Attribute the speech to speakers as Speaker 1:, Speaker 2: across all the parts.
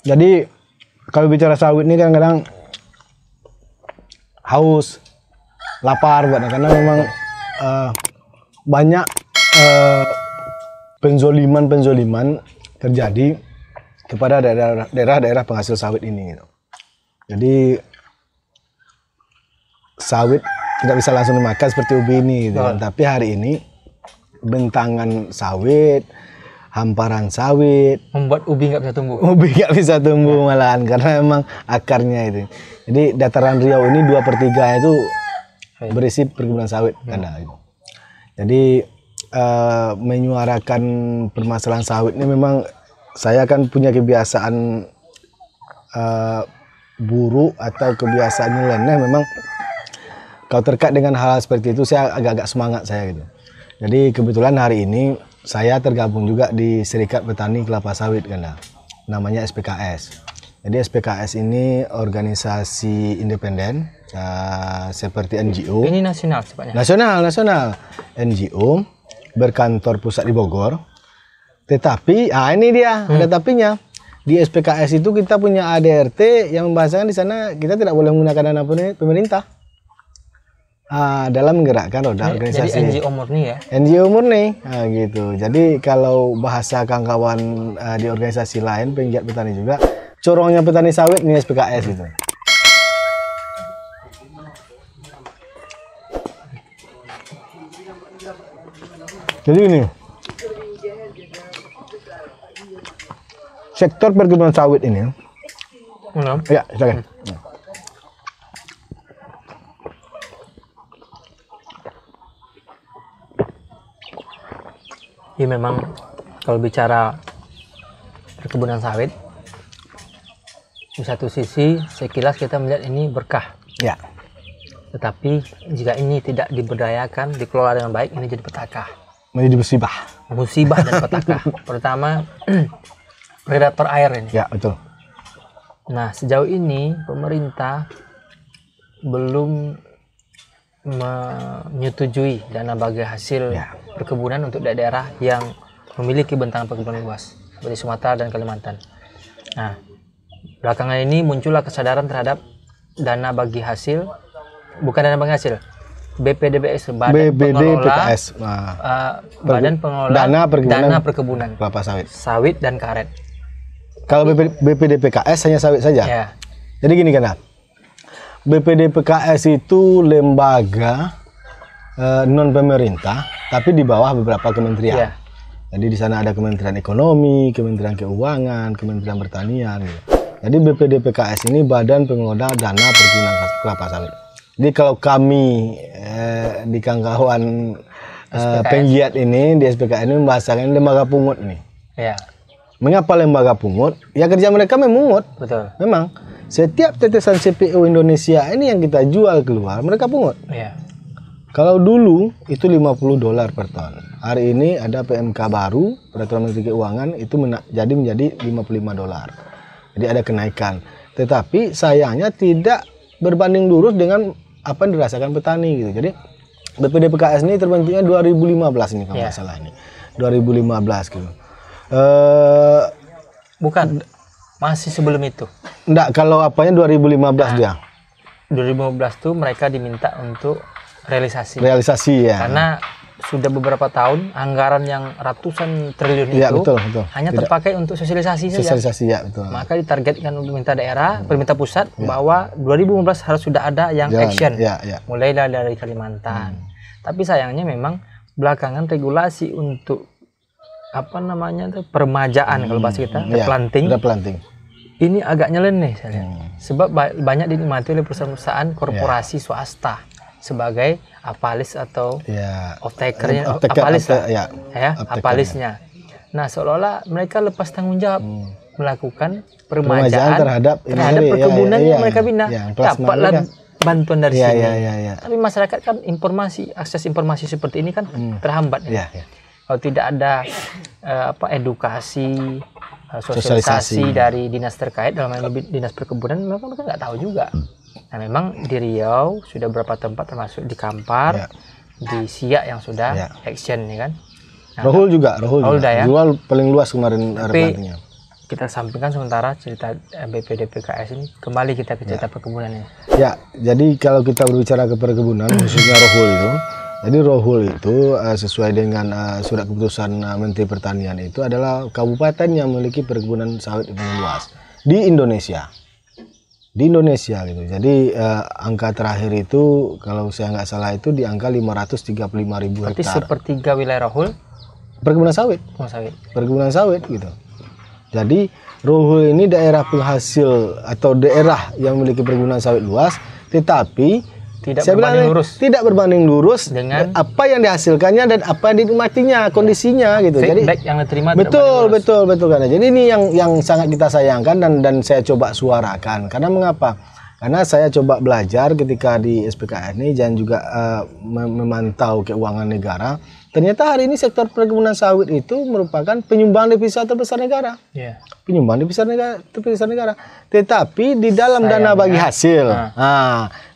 Speaker 1: Jadi kalau bicara sawit ini kan kadang haus, lapar buatnya karena memang banyak penzoliman terjadi kepada daerah-daerah penghasil sawit ini. Gitu. Jadi sawit tidak bisa langsung dimakan seperti ubi ini, gitu. Tapi hari ini bentangan sawit, hamparan sawit
Speaker 2: membuat ubi nggak bisa tumbuh.
Speaker 1: Ubi nggak bisa tumbuh malahan karena memang akarnya itu. Jadi dataran Riau ini 2/3 itu berisi perkebunan sawit karena itu. Jadi menyuarakan permasalahan sawit ini memang saya kan punya kebiasaan buruk atau kebiasaan nyeleneh. Memang kalau terkait dengan hal seperti itu saya agak-agak semangat saya gitu. Jadi kebetulan hari ini saya tergabung juga di Serikat Petani Kelapa Sawit kan, namanya SPKS. Jadi SPKS ini organisasi independen seperti NGO.
Speaker 2: Ini nasional sebenarnya.
Speaker 1: Nasional NGO berkantor pusat di Bogor. Tetapi ini dia ada tapinya. Di SPKS itu kita punya ADRT yang membahasakan di sana kita tidak boleh menggunakan dana pemerintah. Dalam menggerakkan roda organisasi.
Speaker 2: Jadi NGO murni ya?
Speaker 1: NGO murni, gitu. Jadi kalau bahasa kawan-kawan di organisasi lain, penggiat petani juga, corongnya petani sawit ini SPKS gitu. Jadi ini, sektor perkebunan sawit ini, ya silakan.
Speaker 2: Ya memang kalau bicara perkebunan sawit, di satu sisi sekilas kita melihat ini berkah.
Speaker 1: Ya.
Speaker 2: Tetapi jika ini tidak diberdayakan, dikelola dengan baik, ini jadi petaka.
Speaker 1: Menjadi musibah.
Speaker 2: Musibah dan petaka. Pertama, predator air ini.
Speaker 1: Ya, betul.
Speaker 2: Nah, sejauh ini pemerintah belum menyetujui dana bagi hasil perkebunan untuk daerah yang memiliki bentangan perkebunan luas seperti Sumatera dan Kalimantan. Nah, belakangan ini muncullah kesadaran terhadap dana bagi hasil, bukan dana bagi hasil, BPDPS, Badan Pengelola Dana Perkebunan
Speaker 1: Kelapa Sawit.
Speaker 2: Sawit dan karet.
Speaker 1: Kalau BPDPKS hanya sawit saja.
Speaker 2: Ya.
Speaker 1: Jadi gini kan, BPDPKS itu lembaga non pemerintah, tapi di bawah beberapa kementerian.
Speaker 2: Ya.
Speaker 1: Jadi di sana ada Kementerian Ekonomi, Kementerian Keuangan, Kementerian Pertanian. Gitu. Jadi BPDPKS ini Badan Pengelola Dana Perkebunan Kelapa Sawit. Jadi kalau kami di kawan-kawan penggiat ini di SPKS ini membahasakan lembaga pungut nih.
Speaker 2: Ya.
Speaker 1: Mengapa lembaga pungut? Ya kerja mereka memungut.
Speaker 2: Betul.
Speaker 1: Memang setiap tetesan CPO Indonesia ini yang kita jual keluar, mereka pungut.
Speaker 2: Ya.
Speaker 1: Kalau dulu itu $50 per ton. Hari ini ada PMK baru, Peraturan Menteri Keuangan, itu menjadi $55. Jadi ada kenaikan. Tetapi sayangnya tidak berbanding lurus dengan apa yang dirasakan petani gitu. Jadi BPDPKS ini terbentuknya 2015 ini kalau nggak salah ini. 2015 gitu.
Speaker 2: Bukan, masih sebelum itu.
Speaker 1: Enggak, kalau apanya 2015 dia.
Speaker 2: 2015 tuh mereka diminta untuk realisasi.
Speaker 1: Realisasi ya.
Speaker 2: Karena sudah beberapa tahun anggaran yang ratusan triliun
Speaker 1: ya,
Speaker 2: itu
Speaker 1: betul.
Speaker 2: hanya terpakai untuk sosialisasi saja.
Speaker 1: Sosialisasi ya, betul.
Speaker 2: Maka ditargetkan untuk pemerintah daerah, pemerintah pusat bahwa 2015 harus sudah ada yang action. Mulai dari Kalimantan. Tapi sayangnya memang belakangan regulasi untuk apa namanya tuh permajaan kalau bahasa kita, planting. Ini agak nyeleneh saya lihat. Sebab banyak dinikmati oleh perusahaan-perusahaan korporasi swasta sebagai apalis atau off-takernya, apalisnya. Nah, seolah-olah mereka lepas tanggung jawab melakukan permajaan terhadap perkebunan yang mereka bina. Dapatlah bantuan dari sini. Tapi masyarakat kan akses informasi seperti ini kan terhambat. Kalau tidak ada edukasi, sosialisasi dari dinas terkait, dalam hal ini dinas perkebunan, mereka nggak tahu juga. Nah, memang di Riau sudah beberapa tempat termasuk di Kampar, di Siak yang sudah action ya kan. Nah, Rohul juga.
Speaker 1: Jual paling luas kemarin plantingnya.
Speaker 2: kita sampingkan sementara cerita BPDPKS ini, kembali kita ke cerita perkebunannya.
Speaker 1: Ya, jadi kalau kita berbicara ke perkebunan, khususnya Rohul itu, jadi Rohul itu sesuai dengan surat keputusan Menteri Pertanian itu adalah kabupaten yang memiliki perkebunan sawit yang luas di Indonesia. Di Indonesia gitu. Jadi angka terakhir itu kalau saya nggak salah itu di angka 535.000 hektar.
Speaker 2: Berarti sepertiga wilayah Rohul
Speaker 1: perkebunan sawit. Perkebunan sawit gitu. Jadi Rohul ini daerah penghasil atau daerah yang memiliki perkebunan sawit luas, tetapi tidak berbanding lurus dengan apa yang dihasilkannya dan apa yang dinikmatinya, kondisinya gitu.
Speaker 2: Feedback
Speaker 1: jadi
Speaker 2: yang diterima
Speaker 1: betul karena. Jadi ini yang sangat kita sayangkan dan saya coba suarakan. Karena mengapa? Karena saya coba belajar ketika di SPKN ini dan juga memantau keuangan negara. Ternyata hari ini sektor perkebunan sawit itu merupakan penyumbang devisa terbesar negara. Penyumbang devisa negara. Tetapi di dalam dana bagi hasil,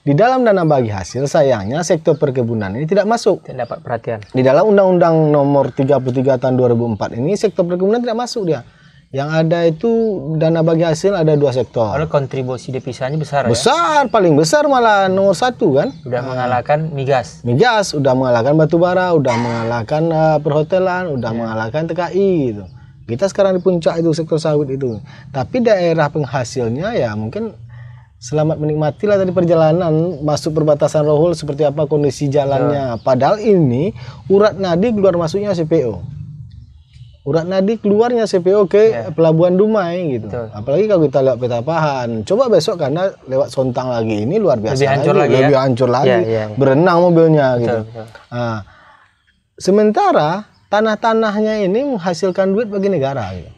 Speaker 1: di dalam dana bagi hasil sayangnya sektor perkebunan ini tidak masuk.
Speaker 2: Tidak dapat perhatian.
Speaker 1: Di dalam Undang-Undang Nomor 33 Tahun 2004 ini sektor perkebunan tidak masuk dia. Yang ada itu dana bagi hasil ada 2 sektor.
Speaker 2: Kalau kontribusi devisanya besar
Speaker 1: ya? Paling besar malah nomor 1 kan.
Speaker 2: Udah mengalahkan migas.
Speaker 1: Migas, udah mengalahkan batubara, udah mengalahkan perhotelan, udah mengalahkan TKI gitu. Kita sekarang di puncak itu sektor sawit itu. Tapi daerah penghasilnya ya mungkin selamat menikmati lah tadi perjalanan masuk perbatasan Rohul seperti apa kondisi jalannya. Padahal ini urat nadi keluar masuknya CPO. Urat nadi keluarnya CPO ke Pelabuhan Dumai gitu. Apalagi kalau kita lihat peta pahan. Coba besok karena lewat Sontang lagi ini luar biasa lebih hancur lagi. Berenang mobilnya gitu. Nah, sementara tanah-tanahnya ini menghasilkan duit bagi negara gitu.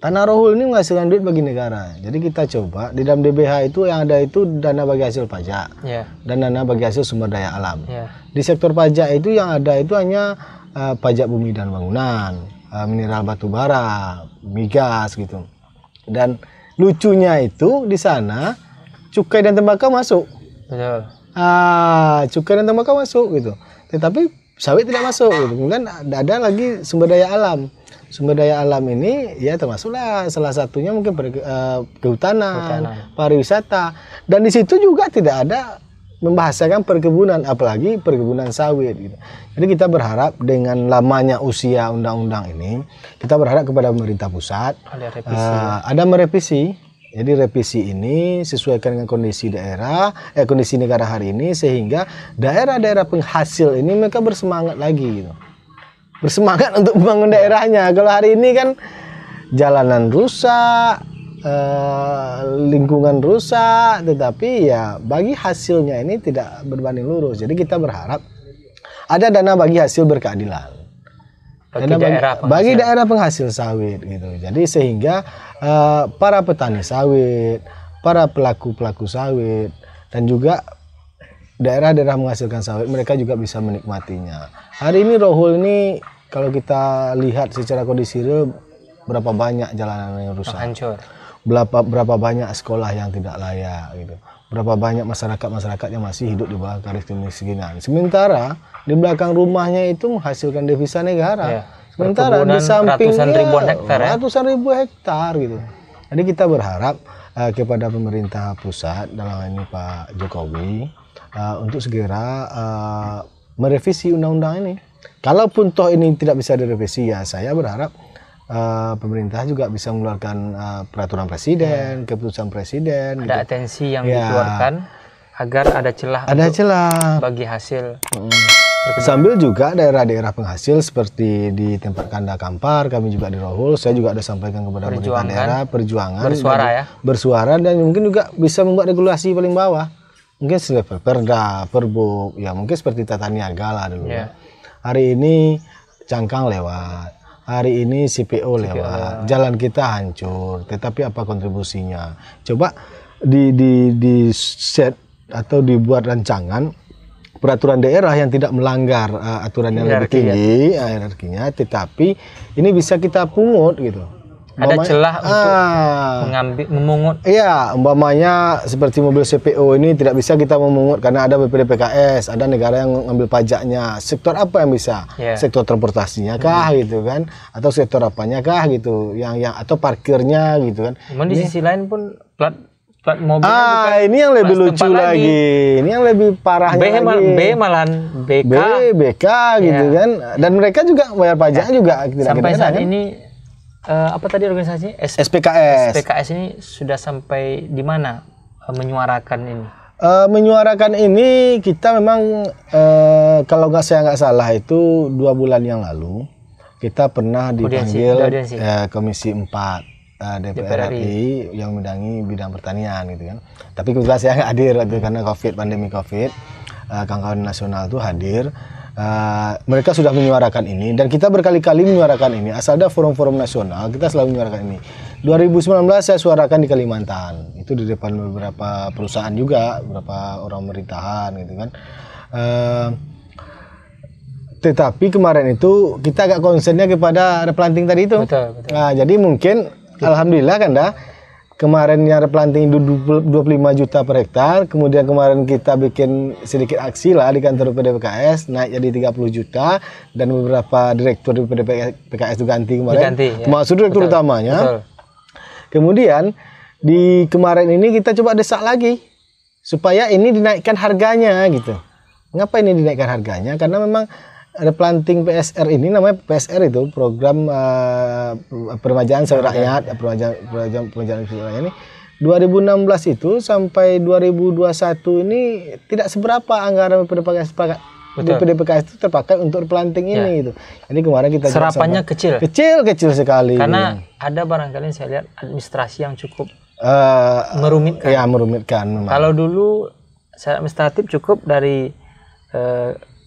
Speaker 1: Tanah Rohul ini menghasilkan duit bagi negara. Jadi kita coba di dalam DBH itu yang ada itu dana bagi hasil pajak dan dana bagi hasil sumber daya alam. Di sektor pajak itu yang ada itu hanya pajak bumi dan bangunan, mineral batu bara, migas gitu. Dan lucunya itu di sana cukai dan tembakau masuk.
Speaker 2: Betul.
Speaker 1: Cukai dan tembakau masuk gitu. Tetapi sawit tidak masuk gitu. Kemudian ada lagi sumber daya alam. Sumber daya alam ini ya termasuklah salah satunya mungkin kehutanan, pariwisata. Dan di situ juga tidak ada membahasakan perkebunan, apalagi perkebunan sawit gitu. Jadi kita berharap dengan lamanya usia undang-undang ini, kita berharap kepada pemerintah pusat ada merevisi. Jadi revisi ini sesuaikan dengan kondisi daerah, kondisi negara hari ini sehingga daerah-daerah penghasil ini mereka bersemangat lagi gitu. Bersemangat untuk membangun daerahnya. Kalau hari ini kan jalanan rusak, lingkungan rusak, tetapi ya bagi hasilnya ini tidak berbanding lurus. Jadi kita berharap ada dana bagi hasil berkeadilan. Bagi daerah penghasil sawit gitu. Jadi sehingga para petani sawit, para pelaku-pelaku sawit dan juga daerah-daerah menghasilkan sawit mereka juga bisa menikmatinya. Hari ini Rohul ini kalau kita lihat secara kondisi real berapa banyak jalanan yang rusak.
Speaker 2: Hancur.
Speaker 1: Berapa banyak sekolah yang tidak layak gitu. Berapa banyak masyarakat yang masih hidup di bawah garis kemiskinan. Sementara di belakang rumahnya itu menghasilkan devisa negara. Sementara di sampingnya ratusan ribu hektar gitu. Jadi kita berharap kepada pemerintah pusat dalam ini Pak Jokowi untuk segera merevisi undang-undang ini. Kalaupun toh ini tidak bisa direvisi ya saya berharap pemerintah juga bisa mengeluarkan peraturan presiden, keputusan presiden.
Speaker 2: Ada atensi yang dikeluarkan agar ada celah bagi hasil.
Speaker 1: Sambil juga daerah-daerah penghasil seperti di tempat Kanda Kampar, kami juga di Rohul, saya juga ada sampaikan kepada pemerintah daerah perjuangan bersuara dan mungkin juga bisa membuat regulasi paling bawah. Mungkin selevel Perda, Perbuk, ya mungkin seperti tata niaga lah dulu. Hari ini cangkang lewat. Hari ini CPO lewat, jalan kita hancur, tetapi apa kontribusinya? Coba di set atau dibuat rancangan peraturan daerah yang tidak melanggar aturan yang lebih tinggi, hierarkinya, tetapi ini bisa kita pungut gitu.
Speaker 2: Ada celah untuk mengambil, memungut.
Speaker 1: Iya, umpamanya seperti mobil CPO ini tidak bisa kita memungut karena ada BPD PKS, ada negara yang ngambil pajaknya. Sektor apa yang bisa? Sektor transportasinya kah gitu kan? Atau sektor apanya kah gitu? Yang atau parkirnya gitu kan?
Speaker 2: Cuman di sisi lain pun plat mobil
Speaker 1: ini yang lebih lucu lagi. Ini yang lebih parahnya lagi.
Speaker 2: B malahan
Speaker 1: BK gitu kan. Dan mereka juga bayar pajaknya juga tidak
Speaker 2: sampai saat
Speaker 1: kan?
Speaker 2: ini apa tadi organisasi
Speaker 1: SPKS.
Speaker 2: SPKS ini sudah sampai di mana menyuarakan ini?
Speaker 1: Menyuarakan ini kita memang kalau saya nggak salah itu 2 bulan yang lalu kita pernah dipanggil Komisi 4 DPR RI yang membidangi bidang pertanian gitu kan. Tapi kebetulan saya nggak hadir waktu karena pandemi COVID. Kawan-kawan nasional itu hadir. Mereka sudah menyuarakan ini dan kita berkali-kali menyuarakan ini. Asal ada forum-forum nasional kita selalu menyuarakan ini. 2019 saya suarakan di Kalimantan. Itu di depan beberapa perusahaan juga, beberapa orang pemerintahan gitu kan. Tetapi kemarin itu kita agak concernnya kepada replanting tadi itu.
Speaker 2: Betul.
Speaker 1: Nah, jadi mungkin alhamdulillah kan dah kemarinnya replanting 25 juta per hektar, kemudian kemarin kita bikin sedikit aksi lah di kantor PDPKS naik jadi 30 juta dan beberapa direktur di PDPKS itu ganti kemarin. Termasuk direktur utamanya. Betul. Kemudian di kemarin ini kita coba desak lagi supaya ini dinaikkan harganya gitu. Mengapa ini dinaikkan harganya? Karena memang replanting PSR ini namanya PSR itu program peremajaan sawit rakyat, peremajaan sawit rakyat ini 2016 itu sampai 2021 ini tidak seberapa anggaran PDPKS itu terpakai untuk replanting ini gitu. Jadi kemarin kita
Speaker 2: serapannya kecil
Speaker 1: sekali.
Speaker 2: Karena ada barangkali saya lihat administrasi yang cukup merumitkan.
Speaker 1: Ya, merumitkan memang.
Speaker 2: Kalau dulu secara administratif cukup dari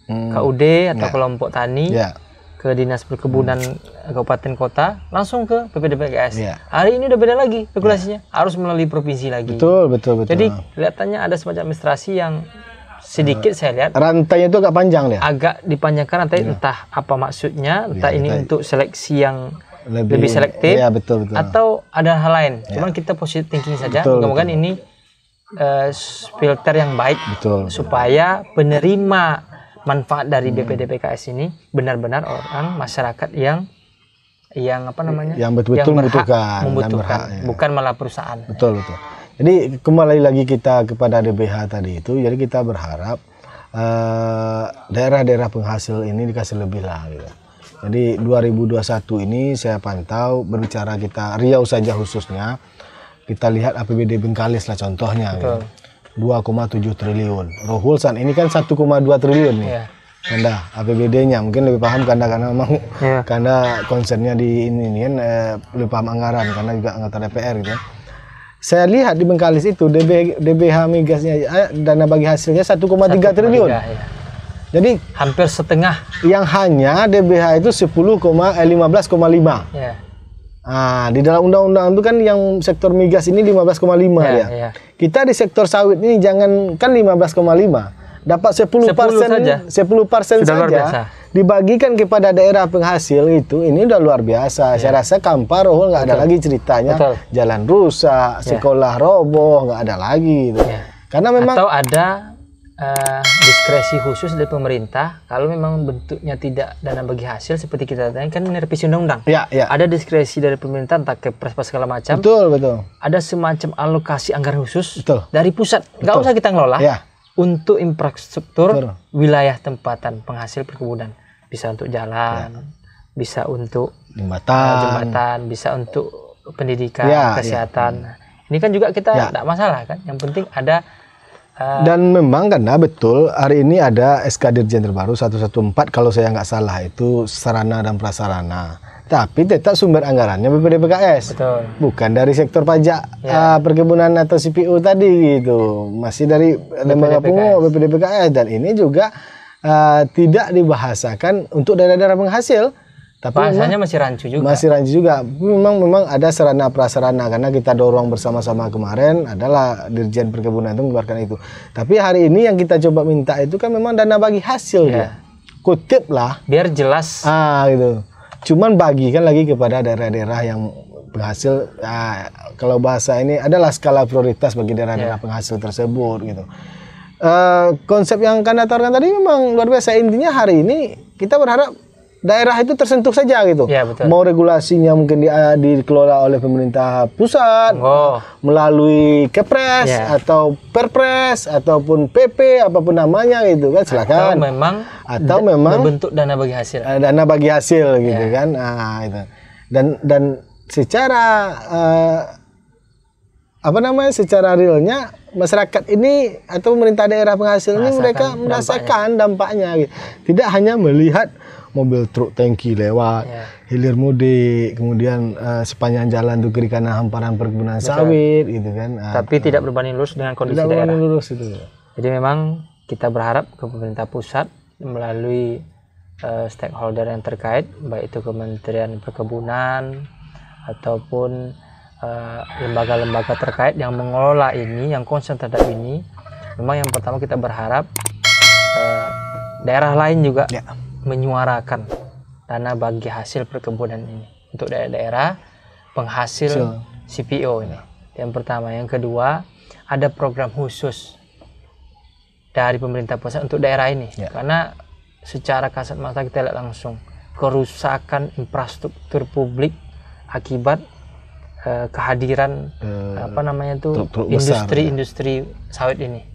Speaker 2: KUD atau kelompok tani ke dinas perkebunan kabupaten kota langsung ke PPDPKS. Hari ini udah beda lagi regulasinya, harus melalui provinsi lagi.
Speaker 1: Betul.
Speaker 2: Jadi kelihatannya ada semacam administrasi yang sedikit saya lihat
Speaker 1: rantainya itu agak panjang deh.
Speaker 2: Agak dipanjangkan entah apa maksudnya, entah ini untuk seleksi yang lebih selektif,
Speaker 1: betul.
Speaker 2: Atau ada hal lain. Cuman kita positive thinking saja. Mudah-mudahan ini filter yang baik supaya penerima manfaat dari BPDPKS ini benar-benar orang masyarakat yang
Speaker 1: betul-betul membutuhkan,
Speaker 2: bukan malah perusahaan.
Speaker 1: Betul. Jadi kembali lagi kita kepada DBH tadi itu, jadi kita berharap daerah-daerah penghasil ini dikasih lebih lah gitu. Jadi 2021 ini saya pantau berbicara kita Riau saja khususnya, kita lihat APBD Bengkalis lah contohnya gitu. 2,7 triliun. Rohul saat ini kan 1,2 triliun nih. Kanda APBD-nya mungkin lebih paham karena memang karena concernnya di ini kan lebih paham anggaran karena juga anggota DPR gitu. Saya lihat di Bengkalis itu DBH migasnya dana bagi hasilnya 1,3 triliun. Jadi
Speaker 2: hampir setengah.
Speaker 1: Yang hanya DBH itu 15,5. Nah, di dalam undang-undang itu kan yang sektor migas ini 15,5 ya. Kita di sektor sawit ini jangan kan 15,5, dapat 10% saja dibagikan kepada daerah penghasil itu ini udah luar biasa. Saya rasa Kampar Rohul nggak ada lagi ceritanya jalan rusak, sekolah roboh nggak ada lagi gitu. Karena memang
Speaker 2: atau ada diskresi khusus dari pemerintah kalau memang bentuknya tidak dana bagi hasil seperti kita tanya kan revisi undang-undang. Ada diskresi dari pemerintah entah kepres segala macam.
Speaker 1: Betul.
Speaker 2: Ada semacam alokasi anggaran khusus dari pusat. Nggak usah kita ngelola untuk infrastruktur wilayah tempatan penghasil perkebunan. Bisa untuk jalan, bisa untuk jembatan, bisa untuk pendidikan, kesehatan. Ini kan juga kita tidak masalah kan. Yang penting ada.
Speaker 1: Dan memang karena betul hari ini ada SK Dirjen terbaru 114 kalau saya nggak salah itu sarana dan prasarana. Tapi tetap sumber anggarannya BPDPKS. Bukan dari sektor pajak perkebunan atau CPO tadi gitu. Masih dari lembaga pungut BPDPKS dan ini juga tidak dibahasakan untuk daerah-daerah penghasil. Tapi
Speaker 2: bahasanya masih rancu juga.
Speaker 1: Memang ada sarana prasarana karena kita dorong bersama-sama kemarin adalah Dirjen Perkebunan itu mengeluarkan itu. Tapi hari ini yang kita coba minta itu kan memang dana bagi hasil Kutip lah
Speaker 2: biar jelas.
Speaker 1: Gitu. Cuman bagikan lagi kepada daerah-daerah yang penghasil, kalau bahasa ini adalah skala prioritas bagi daerah-daerah penghasil tersebut gitu. Konsep yang Kanda tawarkan tadi memang luar biasa. Intinya hari ini kita berharap daerah itu tersentuh saja gitu.
Speaker 2: Ya, betul.
Speaker 1: Mau regulasinya mungkin dikelola oleh pemerintah pusat melalui Kepres atau Perpres ataupun PP apapun namanya gitu kan, silakan.
Speaker 2: Atau memang bentuk dana bagi hasil.
Speaker 1: Dana bagi hasil gitu kan. Itu. Dan secara secara realnya masyarakat ini atau pemerintah daerah penghasil ini mereka merasakan dampaknya gitu. Tidak hanya melihat mobil truk tangki lewat, hilir mudik, kemudian sepanjang jalan itu kiri kanan hamparan perkebunan sawit gitu kan.
Speaker 2: Tapi tidak berbanding lurus dengan kondisi daerah.
Speaker 1: Lurus itu.
Speaker 2: Jadi memang kita berharap ke pemerintah pusat melalui stakeholder yang terkait, baik itu Kementerian Perkebunan ataupun lembaga-lembaga terkait yang mengelola ini, yang konsen terhadap ini. Memang yang pertama kita berharap daerah lain juga menyuarakan dana bagi hasil perkebunan ini untuk daerah-daerah penghasil CPO ini. Yang pertama. Yang kedua, ada program khusus dari pemerintah pusat untuk daerah ini. Karena secara kasat mata kita lihat langsung kerusakan infrastruktur publik akibat kehadiran industri sawit ini.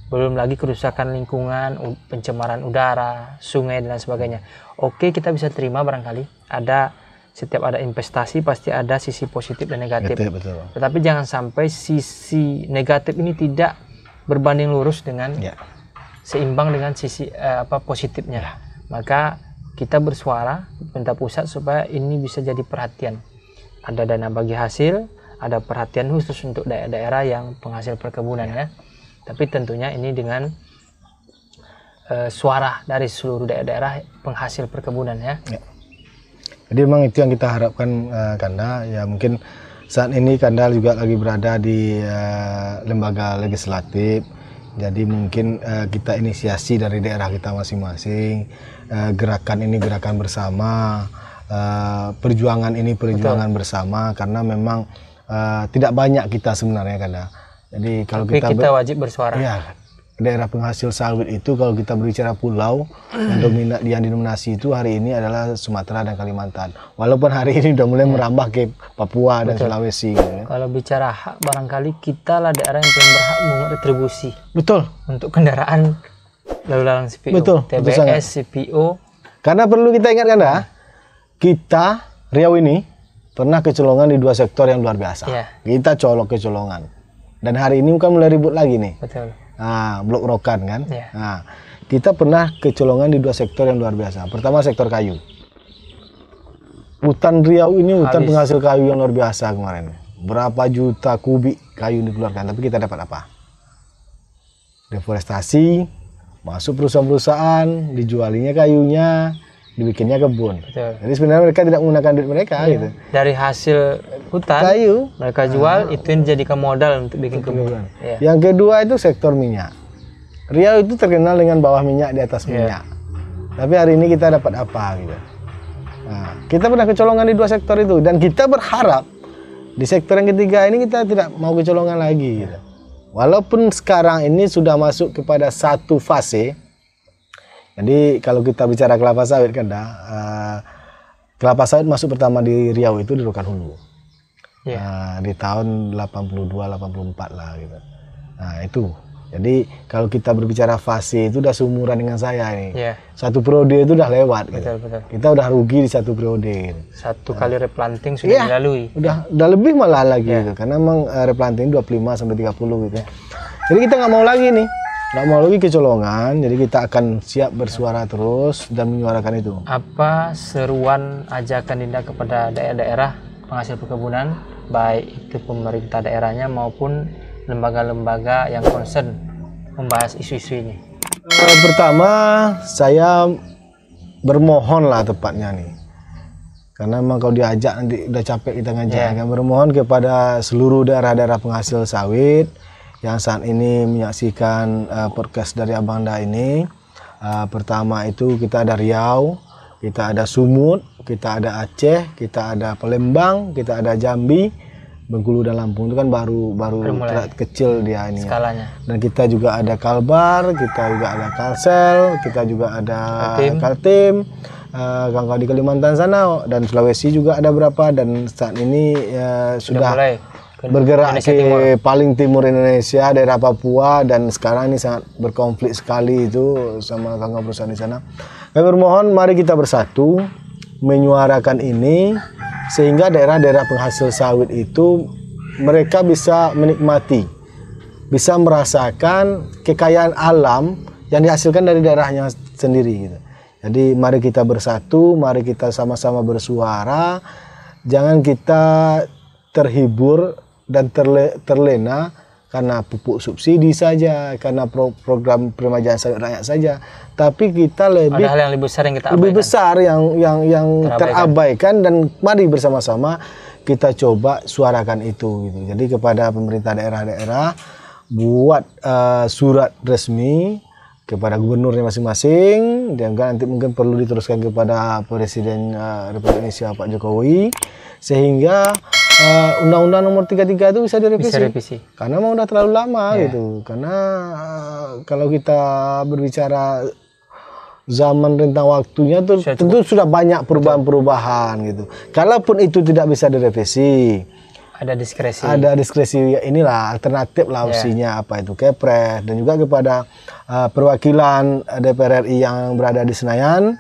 Speaker 2: Belum lagi kerusakan lingkungan, pencemaran udara, sungai dan sebagainya. Oke, kita bisa terima barangkali setiap ada investasi pasti ada sisi positif dan negatif.
Speaker 1: Betul.
Speaker 2: Tetapi jangan sampai sisi negatif ini tidak berbanding lurus dengan seimbang dengan sisi positifnya. Maka kita bersuara minta pusat supaya ini bisa jadi perhatian. Ada dana bagi hasil, ada perhatian khusus untuk daerah-daerah yang penghasil perkebunan ya. Tapi tentunya ini dengan suara dari seluruh daerah-daerah penghasil perkebunan ya.
Speaker 1: Jadi memang itu yang kita harapkan Kanda. Ya mungkin saat ini Kanda juga lagi berada di lembaga legislatif. Jadi mungkin kita inisiasi dari daerah kita masing-masing. Gerakan ini gerakan bersama. Perjuangan ini perjuangan bersama. Karena memang tidak banyak kita sebenarnya Kanda. Jadi kalau kita
Speaker 2: wajib bersuara.
Speaker 1: Ya, daerah penghasil sawit itu kalau kita berbicara pulau yang didominasi itu hari ini adalah Sumatera dan Kalimantan. Walaupun hari ini sudah mulai merambah ke Papua dan Sulawesi. Gitu, ya.
Speaker 2: Kalau bicara hak, barangkali kita lah daerah yang paling berhak mengungut retribusi.
Speaker 1: Betul.
Speaker 2: Untuk kendaraan lalu lalang CPO.
Speaker 1: Betul.
Speaker 2: TBS, CPO.
Speaker 1: Karena perlu kita ingat Kanda, kita Riau ini pernah kecolongan di dua sektor yang luar biasa. Kita colok kecolongan. Dan hari ini bukan mulai ribut lagi nih.
Speaker 2: Betul.
Speaker 1: Blok Rokan kan. Nah, kita pernah kecolongan di dua sektor yang luar biasa. Pertama sektor kayu. Hutan Riau ini hutan penghasil kayu yang luar biasa kemarin. Berapa juta kubik kayu dikeluarkan, tapi kita dapat apa? Deforestasi, masuk perusahaan-perusahaan, dijualinya kayunya, dibikinnya kebun.
Speaker 2: Betul.
Speaker 1: Jadi sebenarnya mereka tidak menggunakan duit mereka gitu.
Speaker 2: Dari hasil hutan kayu mereka jual itu yang dijadikan modal untuk bikin kebun.
Speaker 1: Yang kedua itu sektor minyak. Riau itu terkenal dengan bawah minyak di atas minyak. Tapi hari ini kita dapat apa gitu. Nah, kita pernah kecolongan di dua sektor itu dan kita berharap di sektor yang ketiga ini kita tidak mau kecolongan lagi gitu. Walaupun sekarang ini sudah masuk kepada satu fase. Jadi kalau kita bicara kelapa sawit kan kelapa sawit masuk pertama di Riau itu di Rokan Hulu. Di tahun 82-84 lah gitu. Nah itu. Jadi kalau kita berbicara fase itu udah seumuran dengan saya nih. Satu periode itu udah lewat gitu.
Speaker 2: Betul.
Speaker 1: Kita udah rugi di satu periode gitu.
Speaker 2: Satu kali replanting sudah dilalui.
Speaker 1: Udah lebih malah lagi gitu. Karena memang replanting 25 sampai 30 gitu ya. Jadi kita nggak mau lagi nih. Nggak mau lagi kecolongan, jadi kita akan siap bersuara terus dan menyuarakan itu.
Speaker 2: Apa seruan ajakan Dinda kepada daerah-daerah penghasil perkebunan, baik itu pemerintah daerahnya maupun lembaga-lembaga yang concern membahas isu-isu ini?
Speaker 1: Pertama, saya bermohon lah tepatnya nih. Karena memang kalau diajak nanti udah capek kita ngajak. Bermohon kepada seluruh daerah-daerah penghasil sawit yang saat ini menyaksikan podcast dari Abang Da ini. Pertama itu kita ada Riau, kita ada Sumut, kita ada Aceh, kita ada Palembang, kita ada Jambi, Bengkulu dan Lampung. Itu kan baru kecil dia ini
Speaker 2: skalanya.
Speaker 1: Dan kita juga ada Kalbar, kita juga ada Kalsel, kita juga ada Kaltim, kawan-kawan di Kalimantan sana, dan Sulawesi juga ada berapa, dan saat ini sudah bergerak ke paling timur Indonesia, daerah Papua, dan sekarang ini sangat berkonflik sekali itu sama kawan-kawan perusahaan di sana. Kami bermohon mari kita bersatu menyuarakan ini sehingga daerah-daerah penghasil sawit itu mereka bisa menikmati, bisa merasakan kekayaan alam yang dihasilkan dari daerahnya sendiri gitu. Jadi mari kita bersatu, mari kita sama-sama bersuara, jangan kita terhibur dan terlena karena pupuk subsidi saja, karena program peremajaan sawit rakyat saja, tapi kita lebih
Speaker 2: ada hal yang lebih besar yang kita abaikan.
Speaker 1: Lebih besar yang terabaikan, dan mari bersama-sama kita coba suarakan itu gitu. Jadi kepada pemerintah daerah-daerah buat surat resmi kepada gubernurnya masing-masing, dan nanti mungkin perlu diteruskan kepada Presiden Republik Indonesia Pak Jokowi, sehingga Undang-Undang Nomor 33 itu bisa direvisi. Karena mau udah terlalu lama gitu. Karena kalau kita berbicara zaman rentang waktunya tuh tentu sudah banyak perubahan-perubahan gitu. Kalaupun itu tidak bisa direvisi,
Speaker 2: ada diskresi.
Speaker 1: Ada diskresi, inilah alternatif lah opsinya apa itu Kepres, dan juga kepada perwakilan DPR RI yang berada di Senayan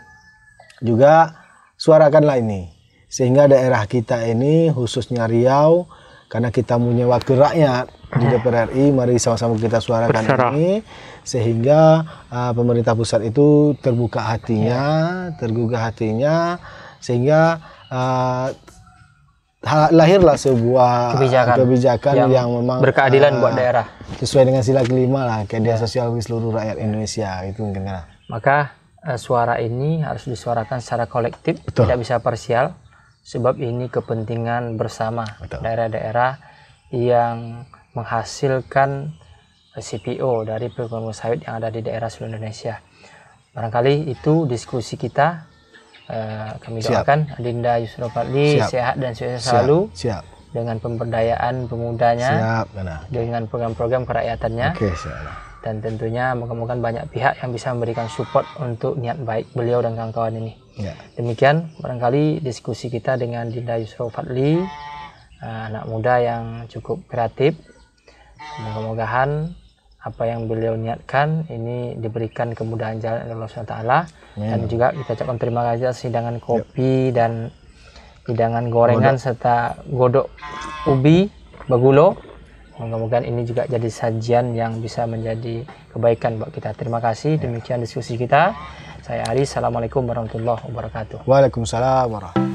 Speaker 1: juga suarakanlah ini. Sehingga daerah kita ini khususnya Riau, karena kita punya wakil rakyat di DPR RI, mari sama-sama kita suarakan ini sehingga pemerintah pusat itu terbuka hatinya, tergugah hatinya, sehingga lahirlah sebuah kebijakan yang memang
Speaker 2: berkeadilan buat daerah
Speaker 1: sesuai dengan sila kelima lah, keadilan sosial bagi seluruh rakyat Indonesia itu mungkin kan.
Speaker 2: Maka suara ini harus disuarakan secara kolektif, tidak bisa parsial. Sebab ini kepentingan bersama daerah-daerah yang menghasilkan CPO dari perkebunan sawit yang ada di daerah seluruh Indonesia. Barangkali itu diskusi kita. Kami doakan Adinda Yusra Fadli sehat dan sukses selalu dengan pemberdayaan pemudanya, dengan program-program kerakyatannya. Dan tentunya moga-moga banyak pihak yang bisa memberikan support untuk niat baik beliau dan kawan-kawan ini. Demikian barangkali diskusi kita dengan Dinda Yusra Fadli, anak muda yang cukup kreatif. Moga-mogahan apa yang beliau niatkan ini diberikan kemudahan jalan oleh Allah SWT. Dan juga kita ucapkan terima kasih atas hidangan kopi dan hidangan gorengan serta godok ubi bagulo. Moga-moga ini juga jadi sajian yang bisa menjadi kebaikan buat kita. Terima kasih. Demikian diskusi kita. Saya Ari. Assalamualaikum warahmatullahi wabarakatuh.
Speaker 1: Waalaikumsalam warahmatullahi wabarakatuh.